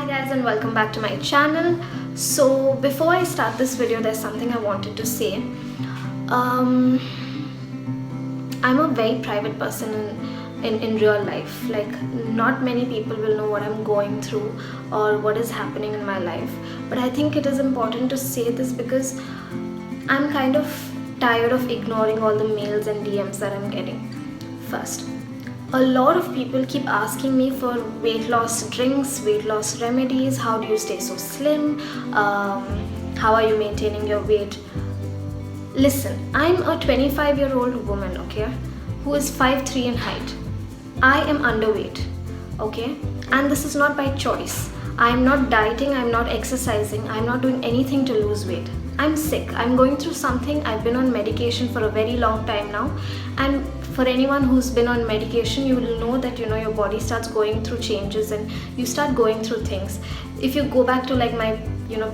guys, and welcome back to my channel. So before I start this video, there's something I wanted to say. I'm a very private person in real life. Like, not many people will know what I'm going through or what is happening in my life, but I think it is important to say this because I'm kind of tired of ignoring all the mails and DMs that I'm getting. First, a lot of people keep asking me for weight loss drinks, weight loss remedies. How do you stay so slim? How are you maintaining your weight? Listen, I'm a 25-year-old woman, okay, who is 5'3" in height. I am underweight, okay, and this is not by choice. I'm not dieting, I'm not exercising, I'm not doing anything to lose weight. I'm sick, I'm going through something. I've been on medication for a very long time now, and for anyone who's been on medication, you will know that your body starts going through changes and you start going through things. If you go back to like my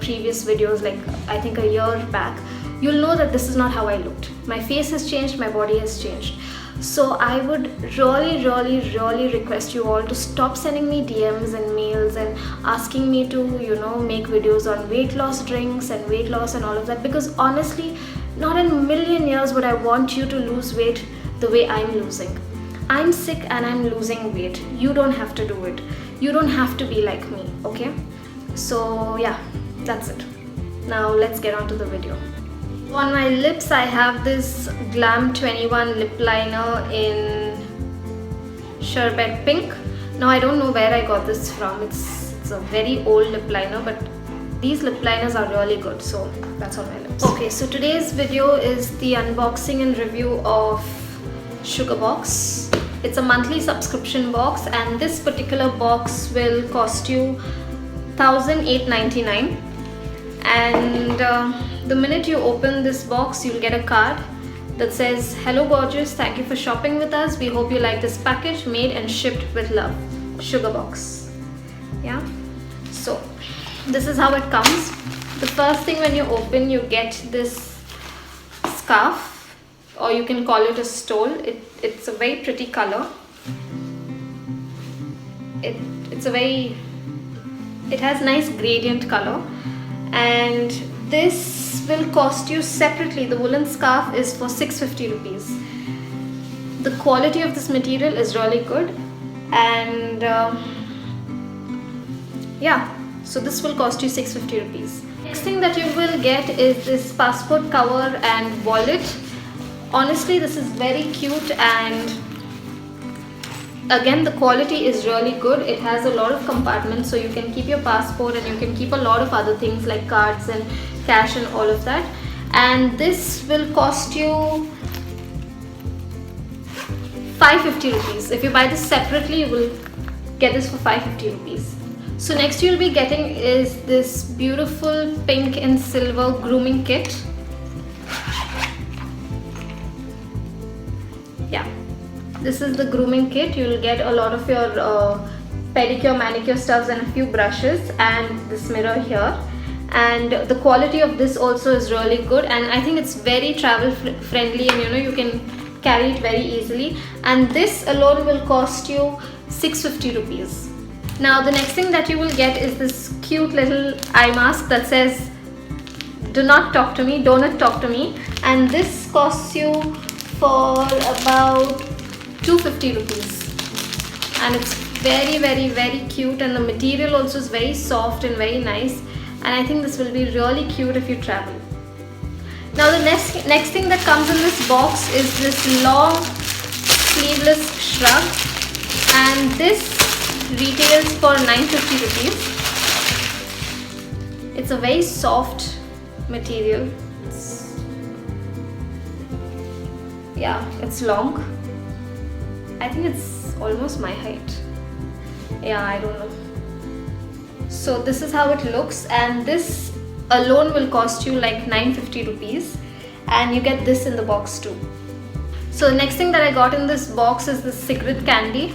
previous videos, like I think a year back, you'll know that this is not how I looked. My face has changed, my body has changed. So I would really request you all to stop sending me DMs and mails and asking me to make videos on weight loss drinks and weight loss and all of that, because honestly, not in a million years would I want you to lose weight the way I'm losing. I'm sick and I'm losing weight. You don't have to do it. You don't have to be like me, okay? So yeah, that's it. Now let's get on to the video. On my lips, I have this Glam 21 lip liner in Sherbet Pink. Now I don't know where I got this from. It's a very old lip liner, but these lip liners are really good, so that's on my lips. Okay, so today's video is the unboxing and review of Sugarbox. It's a monthly subscription box, and this particular box will cost you $1,899. And the minute you open this box, you'll get a card that says, "Hello gorgeous, thank you for shopping with us. We hope you like this package, made and shipped with love, Sugarbox." Yeah, so this is how it comes. The first thing when you open, you get this scarf, or you can call it a stole. It's a very pretty color. It has nice gradient color, and this will cost you separately. The woolen scarf is for 650 rupees. The quality of this material is really good, and yeah, so this will cost you 650 rupees. Next thing that you will get is this passport cover and wallet. Honestly, this is very cute, and again, the quality is really good. It has a lot of compartments, so you can keep your passport and you can keep a lot of other things like cards and cash and all of that. And this will cost you 550 rupees. If you buy this separately, you will get this for 550 rupees. So next you'll be getting is this beautiful pink and silver grooming kit. Yeah, this is the grooming kit. You'll get a lot of your pedicure, manicure stuffs and a few brushes and this mirror here. And the quality of this also is really good, and I think it's very travel friendly, and you can carry it very easily. And this alone will cost you 650 rupees. Now the next thing that you will get is this cute little eye mask that says, "Do not talk to me, don't talk to me," and this costs you for about 250 rupees. And it's very cute, and the material also is very soft and very nice, and I think this will be really cute if you travel. Now the next thing that comes in this box is this long sleeveless shrug, and this retails for 950 rupees. It's a very soft material. It's long. I think it's almost my height. Yeah, I don't know. So this is how it looks, and this alone will cost you like 950 rupees, and you get this in the box too. So the next thing that I got in this box is this cigarette candy.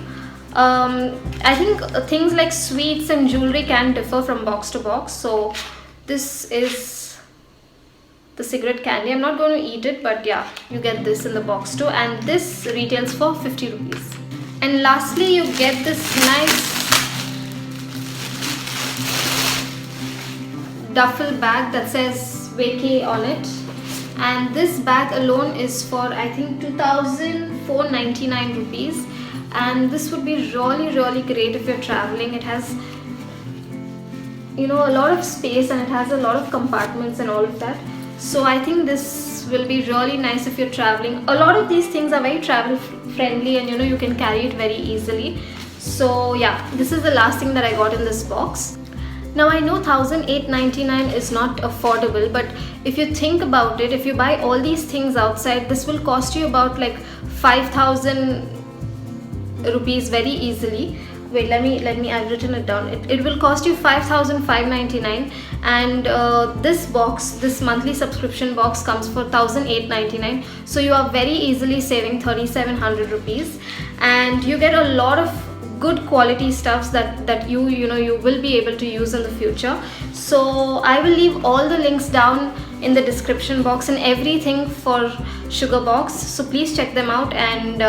I think things like sweets and jewelry can differ from box to box, so this is the cigarette candy. I'm not going to eat it, but yeah, you get this in the box too, and this retails for 50 rupees. And lastly, you get this nice duffel bag that says vacay on it, and this bag alone is for I think 2,499 rupees, and this would be really great if you're traveling. It has, you know, a lot of space and it has a lot of compartments and all of that. So I think this will be really nice if you're traveling. A lot of these things are very travel friendly, and you know, you can carry it very easily. So yeah, this is the last thing that I got in this box. Now I know 1,899 is not affordable, but if you think about it, if you buy all these things outside, this will cost you about like 5,000 rupees very easily. Wait, let me I've written it down. It will cost you 5,599, and this box, this monthly subscription box, comes for 1,899. So you are very easily saving 3,700 rupees, and you get a lot of good quality stuffs that you know you will be able to use in the future. So I will leave all the links down in the description box and everything for Sugarbox, so please check them out and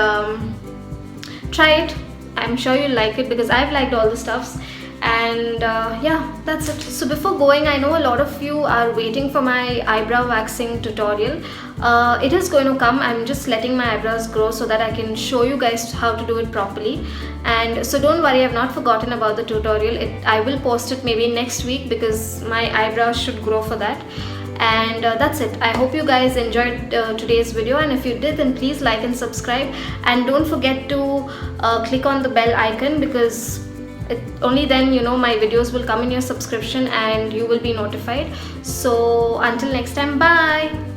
try it. I'm sure you'll like it because I've liked all the stuffs. And yeah, that's it. So before going, I know a lot of you are waiting for my eyebrow waxing tutorial. It is going to come. I'm just letting my eyebrows grow so that I can show you guys how to do it properly. And so don't worry, I've not forgotten about the tutorial. I will post it maybe next week because my eyebrows should grow for that. And that's it. I hope you guys enjoyed today's video, and if you did, then please like and subscribe, and don't forget to click on the bell icon, because only then, you know, my videos will come in your subscription and you will be notified. So until next time, bye.